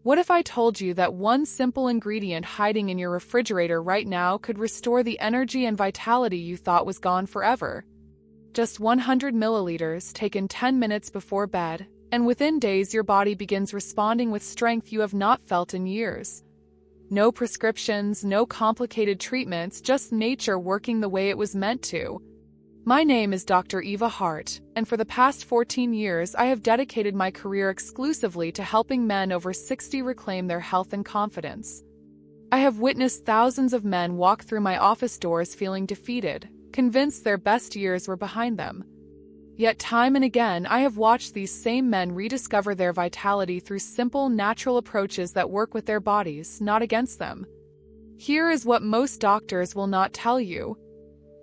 What if I told you that one simple ingredient hiding in your refrigerator right now could restore the energy and vitality you thought was gone forever? Just 100 milliliters taken 10 minutes before bed, and within days your body begins responding with strength you have not felt in years. No prescriptions, no complicated treatments, just nature working the way it was meant to. My name is Dr. Eva Hart, and for the past 14 years I have dedicated my career exclusively to helping men over 60 reclaim their health and confidence. I have witnessed thousands of men walk through my office doors feeling defeated, convinced their best years were behind them. Yet time and again I have watched these same men rediscover their vitality through simple, natural approaches that work with their bodies, not against them. Here is what most doctors will not tell you.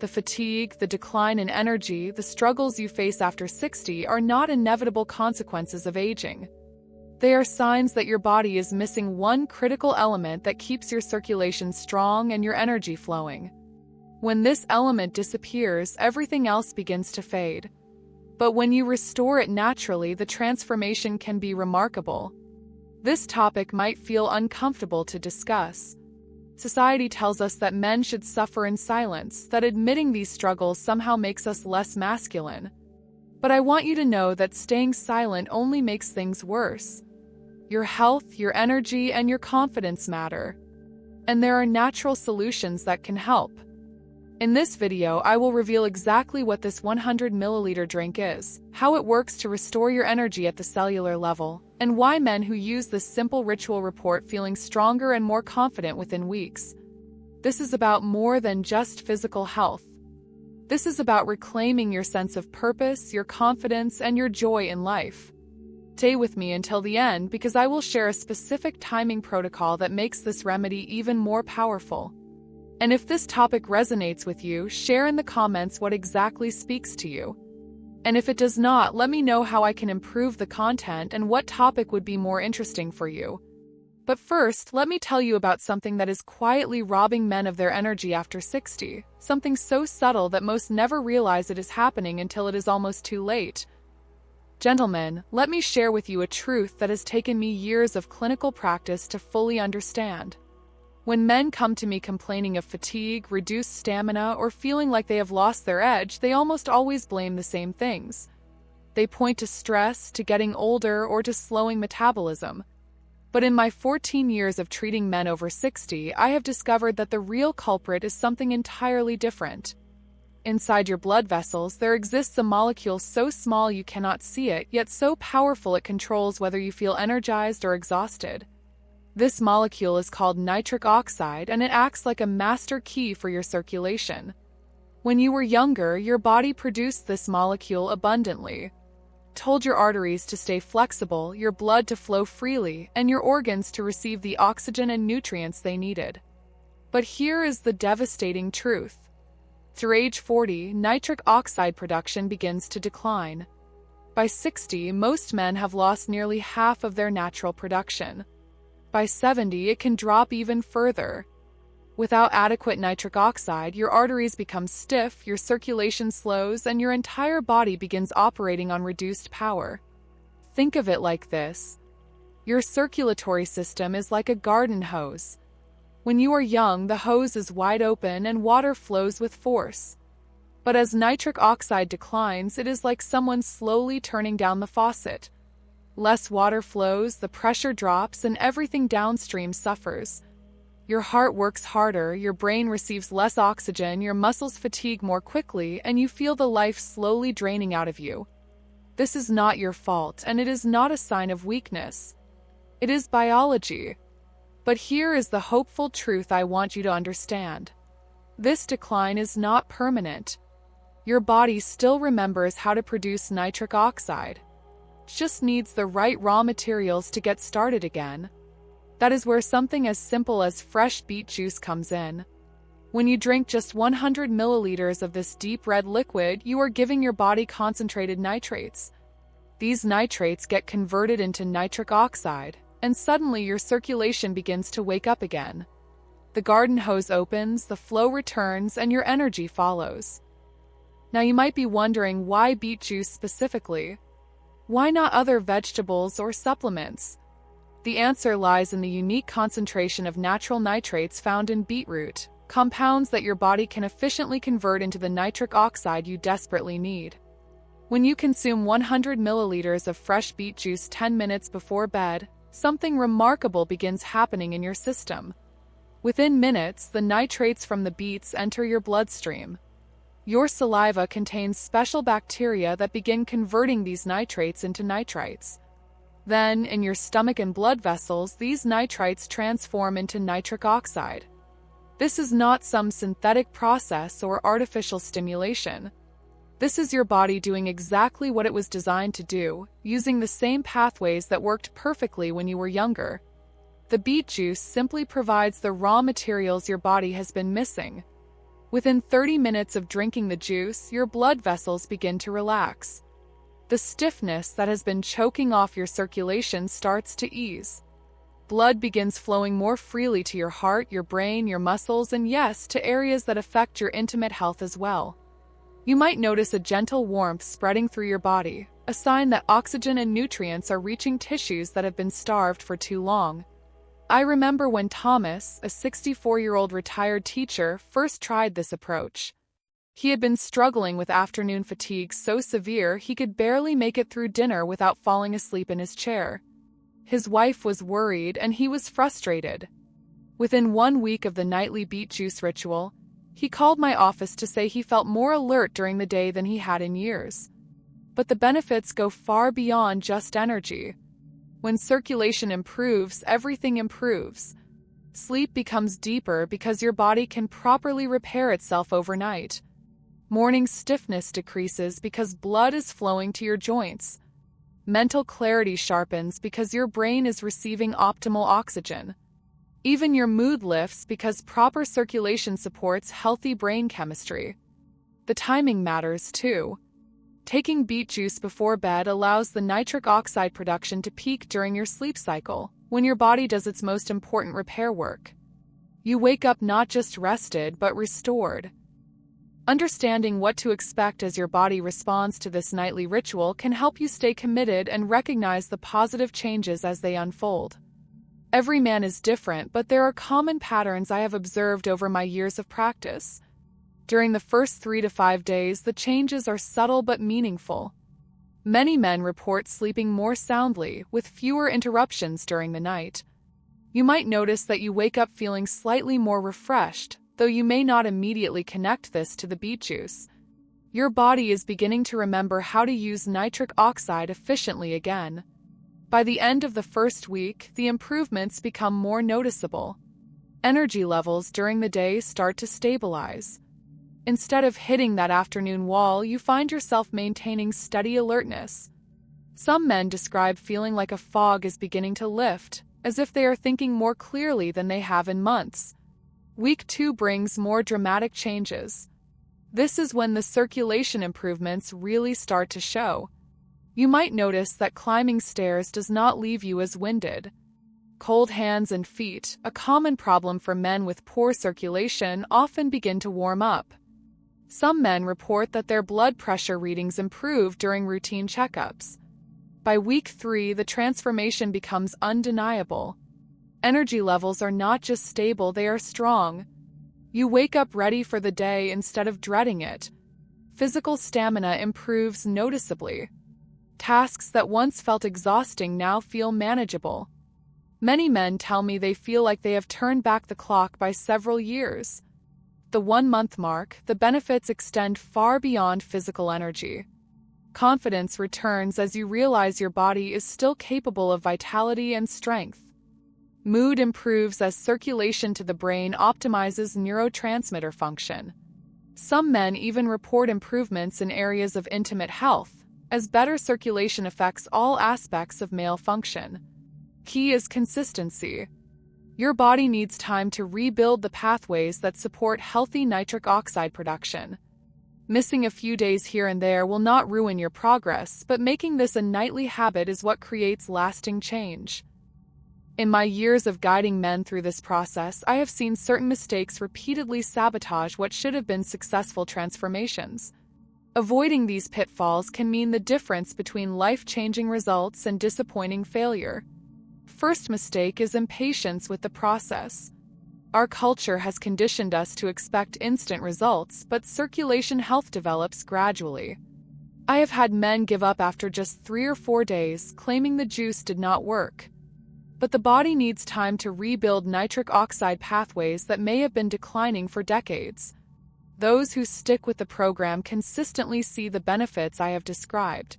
The fatigue, the decline in energy, the struggles you face after 60 are not inevitable consequences of aging. They are signs that your body is missing one critical element that keeps your circulation strong and your energy flowing. When this element disappears, everything else begins to fade. But when you restore it naturally, the transformation can be remarkable. This topic might feel uncomfortable to discuss. Society tells us that men should suffer in silence, that admitting these struggles somehow makes us less masculine. But I want you to know that staying silent only makes things worse. Your health, your energy, and your confidence matter. And there are natural solutions that can help. In this video, I will reveal exactly what this 100 milliliter drink is, how it works to restore your energy at the cellular level, and why men who use this simple ritual report feeling stronger and more confident within weeks. This is about more than just physical health. This is about reclaiming your sense of purpose, your confidence, and your joy in life. Stay with me until the end because I will share a specific timing protocol that makes this remedy even more powerful. And if this topic resonates with you, share in the comments what exactly speaks to you. And if it does not, let me know how I can improve the content and what topic would be more interesting for you. But first, let me tell you about something that is quietly robbing men of their energy after 60, something so subtle that most never realize it is happening until it is almost too late. Gentlemen, let me share with you a truth that has taken me years of clinical practice to fully understand. When men come to me complaining of fatigue, reduced stamina, or feeling like they have lost their edge, they almost always blame the same things. They point to stress, to getting older, or to slowing metabolism. But in my 14 years of treating men over 60, I have discovered that the real culprit is something entirely different. Inside your blood vessels, there exists a molecule so small you cannot see it, yet so powerful it controls whether you feel energized or exhausted. This molecule is called nitric oxide, and it acts like a master key for your circulation. When you were younger, your body produced this molecule abundantly. Told your arteries to stay flexible, your blood to flow freely, and your organs to receive the oxygen and nutrients they needed. But here is the devastating truth. Through age 40, nitric oxide production begins to decline. By 60, most men have lost nearly half of their natural production. By 70, it can drop even further. Without adequate nitric oxide, your arteries become stiff, your circulation slows, and your entire body begins operating on reduced power. Think of it like this. Your circulatory system is like a garden hose. When you are young, the hose is wide open and water flows with force. But as nitric oxide declines, it is like someone slowly turning down the faucet. Less water flows, the pressure drops, and everything downstream suffers. Your heart works harder, your brain receives less oxygen, your muscles fatigue more quickly, and you feel the life slowly draining out of you. This is not your fault, and it is not a sign of weakness. It is biology. But here is the hopeful truth I want you to understand. This decline is not permanent. Your body still remembers how to produce nitric oxide. Just needs the right raw materials to get started again. That is where something as simple as fresh beet juice comes in. When you drink just 100 milliliters of this deep red liquid, you are giving your body concentrated nitrates. These nitrates get converted into nitric oxide, and suddenly your circulation begins to wake up again. The garden hose opens, the flow returns, and your energy follows. Now you might be wondering why beet juice specifically? Why not other vegetables or supplements? The answer lies in the unique concentration of natural nitrates found in beetroot, compounds that your body can efficiently convert into the nitric oxide you desperately need. When you consume 100 milliliters of fresh beet juice 10 minutes before bed, something remarkable begins happening in your system. Within minutes, the nitrates from the beets enter your bloodstream. Your saliva contains special bacteria that begin converting these nitrates into nitrites. Then, in your stomach and blood vessels, these nitrites transform into nitric oxide. This is not some synthetic process or artificial stimulation. This is your body doing exactly what it was designed to do, using the same pathways that worked perfectly when you were younger. The beet juice simply provides the raw materials your body has been missing. Within 30 minutes of drinking the juice, your blood vessels begin to relax. The stiffness that has been choking off your circulation starts to ease. Blood begins flowing more freely to your heart, your brain, your muscles, and yes, to areas that affect your intimate health as well. You might notice a gentle warmth spreading through your body, a sign that oxygen and nutrients are reaching tissues that have been starved for too long. I remember when Thomas, a 64-year-old retired teacher, first tried this approach. He had been struggling with afternoon fatigue so severe he could barely make it through dinner without falling asleep in his chair. His wife was worried and he was frustrated. Within 1 week of the nightly beet juice ritual, he called my office to say he felt more alert during the day than he had in years. But the benefits go far beyond just energy. When circulation improves, everything improves. Sleep becomes deeper because your body can properly repair itself overnight. Morning stiffness decreases because blood is flowing to your joints. Mental clarity sharpens because your brain is receiving optimal oxygen. Even your mood lifts because proper circulation supports healthy brain chemistry. The timing matters too. Taking beet juice before bed allows the nitric oxide production to peak during your sleep cycle, when your body does its most important repair work. You wake up not just rested, but restored. Understanding what to expect as your body responds to this nightly ritual can help you stay committed and recognize the positive changes as they unfold. Every man is different, but there are common patterns I have observed over my years of practice. During the first 3 to 5 days, the changes are subtle but meaningful. Many men report sleeping more soundly, with fewer interruptions during the night. You might notice that you wake up feeling slightly more refreshed, though you may not immediately connect this to the beet juice. Your body is beginning to remember how to use nitric oxide efficiently again. By the end of the first week, the improvements become more noticeable. Energy levels during the day start to stabilize. Instead of hitting that afternoon wall, you find yourself maintaining steady alertness. Some men describe feeling like a fog is beginning to lift, as if they are thinking more clearly than they have in months. Week 2 brings more dramatic changes. This is when the circulation improvements really start to show. You might notice that climbing stairs does not leave you as winded. Cold hands and feet, a common problem for men with poor circulation, often begin to warm up. Some men report that their blood pressure readings improve during routine checkups. By week 3, the transformation becomes undeniable. Energy levels are not just stable, they are strong. You wake up ready for the day instead of dreading it. Physical stamina improves noticeably. Tasks that once felt exhausting now feel manageable. Many men tell me they feel like they have turned back the clock by several years. The 1-month mark, the benefits extend far beyond physical energy. Confidence returns as you realize your body is still capable of vitality and strength. Mood improves as circulation to the brain optimizes neurotransmitter function. Some men even report improvements in areas of intimate health, as better circulation affects all aspects of male function. Key is consistency. Your body needs time to rebuild the pathways that support healthy nitric oxide production. Missing a few days here and there will not ruin your progress, but making this a nightly habit is what creates lasting change. In my years of guiding men through this process, I have seen certain mistakes repeatedly sabotage what should have been successful transformations. Avoiding these pitfalls can mean the difference between life-changing results and disappointing failure. First mistake is impatience with the process. Our culture has conditioned us to expect instant results, but circulation health develops gradually. I have had men give up after just 3 or 4 days, claiming the juice did not work. But the body needs time to rebuild nitric oxide pathways that may have been declining for decades. Those who stick with the program consistently see the benefits I have described.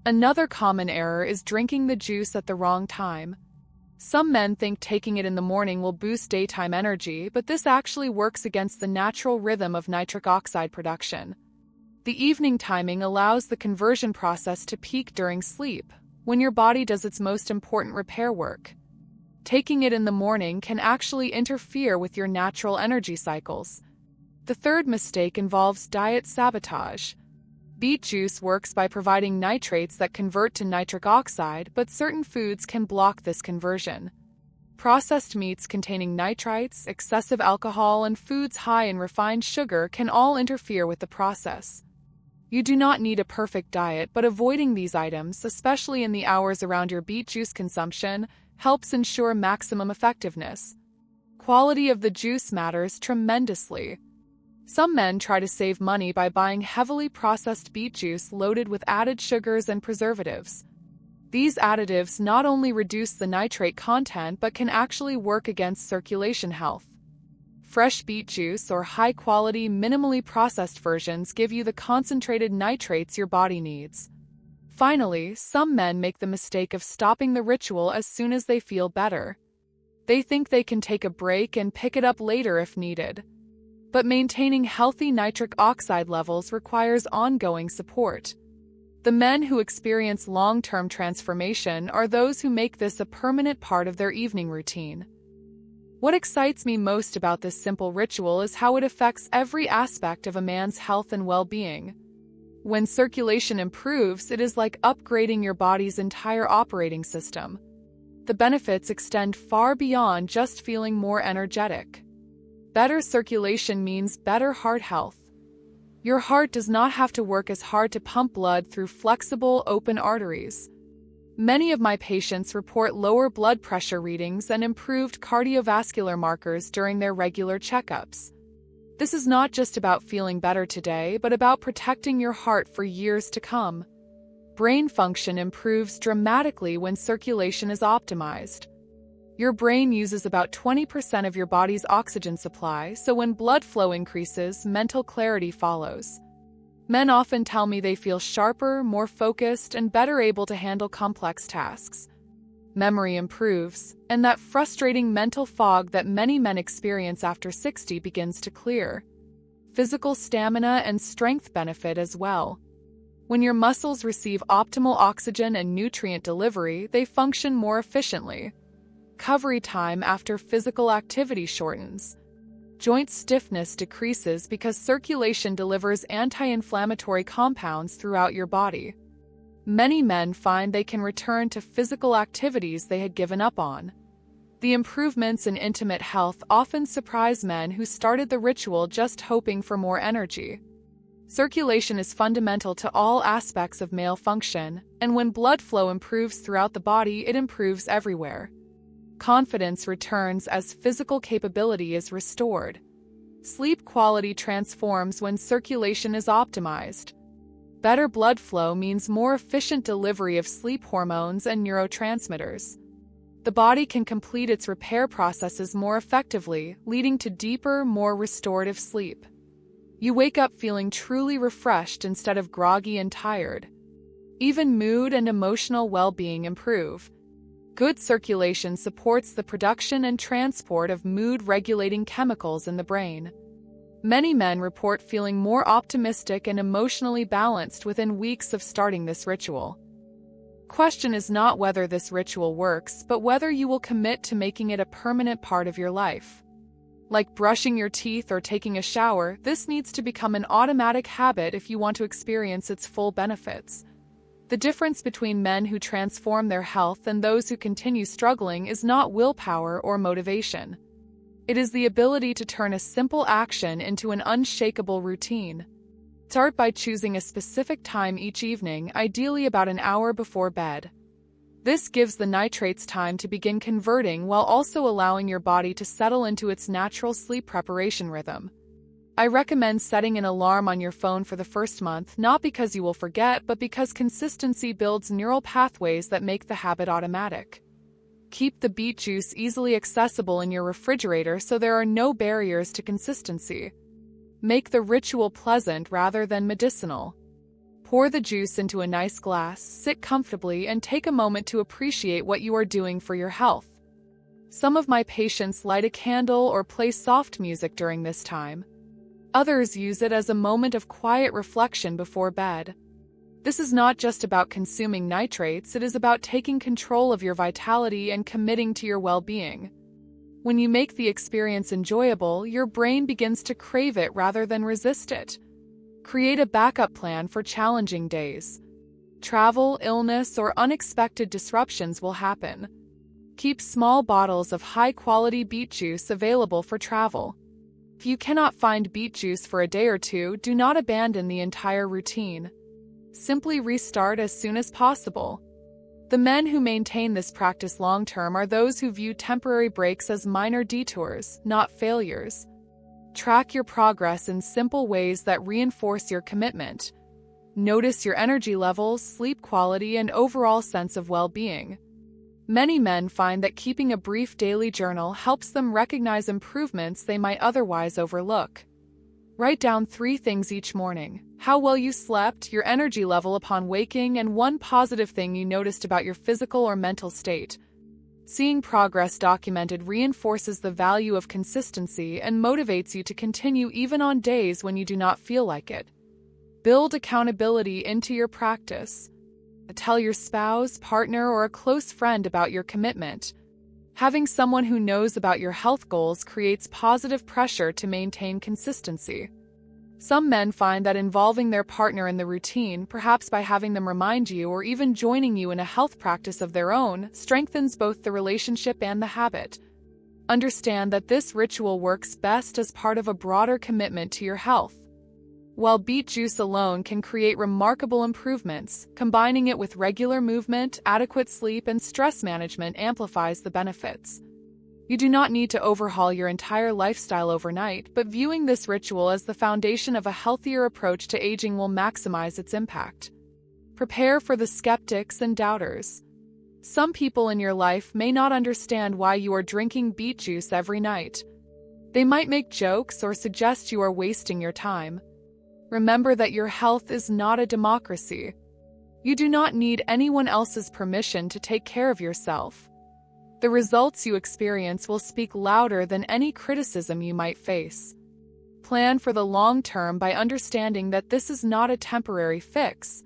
Another common error is drinking the juice at the wrong time. Some men think taking it in the morning will boost daytime energy, but this actually works against the natural rhythm of nitric oxide production. The evening timing allows the conversion process to peak during sleep, when your body does its most important repair work. Taking it in the morning can actually interfere with your natural energy cycles. The third mistake involves diet sabotage. Beet juice works by providing nitrates that convert to nitric oxide, but certain foods can block this conversion. Processed meats containing nitrites, excessive alcohol, and foods high in refined sugar can all interfere with the process. You do not need a perfect diet, but avoiding these items, especially in the hours around your beet juice consumption, helps ensure maximum effectiveness. Quality of the juice matters tremendously. Some men try to save money by buying heavily processed beet juice loaded with added sugars and preservatives. These additives not only reduce the nitrate content but can actually work against circulation health. Fresh beet juice or high-quality, minimally processed versions give you the concentrated nitrates your body needs. Finally, some men make the mistake of stopping the ritual as soon as they feel better. They think they can take a break and pick it up later if needed. But maintaining healthy nitric oxide levels requires ongoing support. The men who experience long-term transformation are those who make this a permanent part of their evening routine. What excites me most about this simple ritual is how it affects every aspect of a man's health and well-being. When circulation improves, it is like upgrading your body's entire operating system. The benefits extend far beyond just feeling more energetic. Better circulation means better heart health. Your heart does not have to work as hard to pump blood through flexible, open arteries. Many of my patients report lower blood pressure readings and improved cardiovascular markers during their regular checkups. This is not just about feeling better today, but about protecting your heart for years to come. Brain function improves dramatically when circulation is optimized. Your brain uses about 20% of your body's oxygen supply, so when blood flow increases, mental clarity follows. Men often tell me they feel sharper, more focused, and better able to handle complex tasks. Memory improves, and that frustrating mental fog that many men experience after 60 begins to clear. Physical stamina and strength benefit as well. When your muscles receive optimal oxygen and nutrient delivery, they function more efficiently. Recovery time after physical activity shortens. Joint stiffness decreases because circulation delivers anti-inflammatory compounds throughout your body. Many men find they can return to physical activities they had given up on. The improvements in intimate health often surprise men who started the ritual just hoping for more energy. Circulation is fundamental to all aspects of male function, and when blood flow improves throughout the body, it improves everywhere. Confidence returns as physical capability is restored. Sleep quality transforms when circulation is optimized. Better blood flow means more efficient delivery of sleep hormones and neurotransmitters. The body can complete its repair processes more effectively, leading to deeper, more restorative sleep. You wake up feeling truly refreshed instead of groggy and tired. Even mood and emotional well-being improve. Good circulation supports the production and transport of mood-regulating chemicals in the brain. Many men report feeling more optimistic and emotionally balanced within weeks of starting this ritual. Question is not whether this ritual works, but whether you will commit to making it a permanent part of your life. Like brushing your teeth or taking a shower, this needs to become an automatic habit if you want to experience its full benefits. The difference between men who transform their health and those who continue struggling is not willpower or motivation. It is the ability to turn a simple action into an unshakable routine. Start by choosing a specific time each evening, ideally about an hour before bed. This gives the nitrates time to begin converting while also allowing your body to settle into its natural sleep preparation rhythm. I recommend setting an alarm on your phone for the first month, not because you will forget, but because consistency builds neural pathways that make the habit automatic. Keep the beet juice easily accessible in your refrigerator so there are no barriers to consistency. Make the ritual pleasant rather than medicinal. Pour the juice into a nice glass, sit comfortably, and take a moment to appreciate what you are doing for your health. Some of my patients light a candle or play soft music during this time. Others use it as a moment of quiet reflection before bed. This is not just about consuming nitrates, it is about taking control of your vitality and committing to your well-being. When you make the experience enjoyable, your brain begins to crave it rather than resist it. Create a backup plan for challenging days. Travel, illness, or unexpected disruptions will happen. Keep small bottles of high-quality beet juice available for travel. If you cannot find beet juice for a day or two, do not abandon the entire routine. Simply restart as soon as possible. The men who maintain this practice long-term are those who view temporary breaks as minor detours, not failures. Track your progress in simple ways that reinforce your commitment. Notice your energy levels, sleep quality, and overall sense of well-being. Many men find that keeping a brief daily journal helps them recognize improvements they might otherwise overlook. Write down 3 things each morning: how well you slept, your energy level upon waking, and one positive thing you noticed about your physical or mental state. Seeing progress documented reinforces the value of consistency and motivates you to continue even on days when you do not feel like it. Build accountability into your practice. Tell your spouse, partner, or a close friend about your commitment. Having someone who knows about your health goals creates positive pressure to maintain consistency. Some men find that involving their partner in the routine, perhaps by having them remind you or even joining you in a health practice of their own, strengthens both the relationship and the habit. Understand that this ritual works best as part of a broader commitment to your health. While beet juice alone can create remarkable improvements, combining it with regular movement, adequate sleep, and stress management amplifies the benefits. You do not need to overhaul your entire lifestyle overnight, but viewing this ritual as the foundation of a healthier approach to aging will maximize its impact. Prepare for the skeptics and doubters. Some people in your life may not understand why you are drinking beet juice every night. They might make jokes or suggest you are wasting your time. Remember that your health is not a democracy. You do not need anyone else's permission to take care of yourself. The results you experience will speak louder than any criticism you might face. Plan for the long term by understanding that this is not a temporary fix.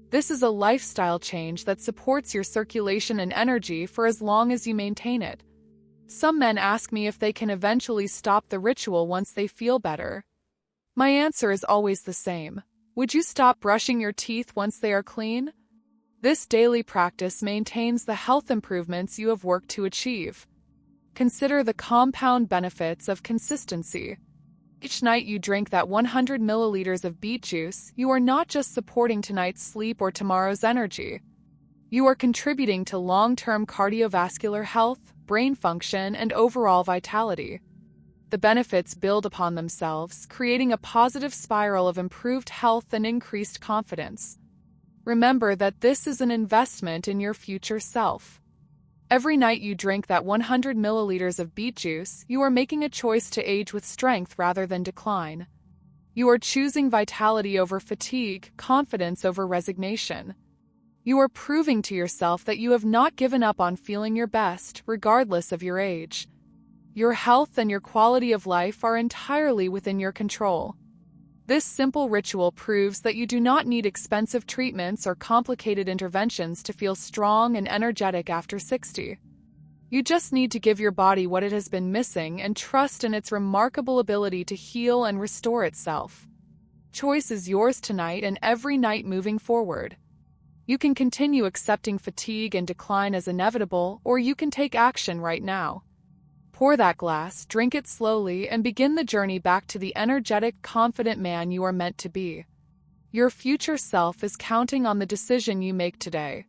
This is a lifestyle change that supports your circulation and energy for as long as you maintain it. Some men ask me if they can eventually stop the ritual once they feel better. My answer is always the same. Would you stop brushing your teeth once they are clean? This daily practice maintains the health improvements you have worked to achieve. Consider the compound benefits of consistency. Each night you drink that 100 milliliters of beet juice, you are not just supporting tonight's sleep or tomorrow's energy. You are contributing to long-term cardiovascular health, brain function, and overall vitality. The benefits build upon themselves, creating a positive spiral of improved health and increased confidence. Remember that this is an investment in your future self. Every night you drink that 100 milliliters of beet juice, you are making a choice to age with strength rather than decline. You are choosing vitality over fatigue, confidence over resignation. You are proving to yourself that you have not given up on feeling your best, regardless of your age. Your health and your quality of life are entirely within your control. This simple ritual proves that you do not need expensive treatments or complicated interventions to feel strong and energetic after 60. You just need to give your body what it has been missing and trust in its remarkable ability to heal and restore itself. Choice is yours tonight and every night moving forward. You can continue accepting fatigue and decline as inevitable, or you can take action right now. Pour that glass, drink it slowly, and begin the journey back to the energetic, confident man you are meant to be. Your future self is counting on the decision you make today.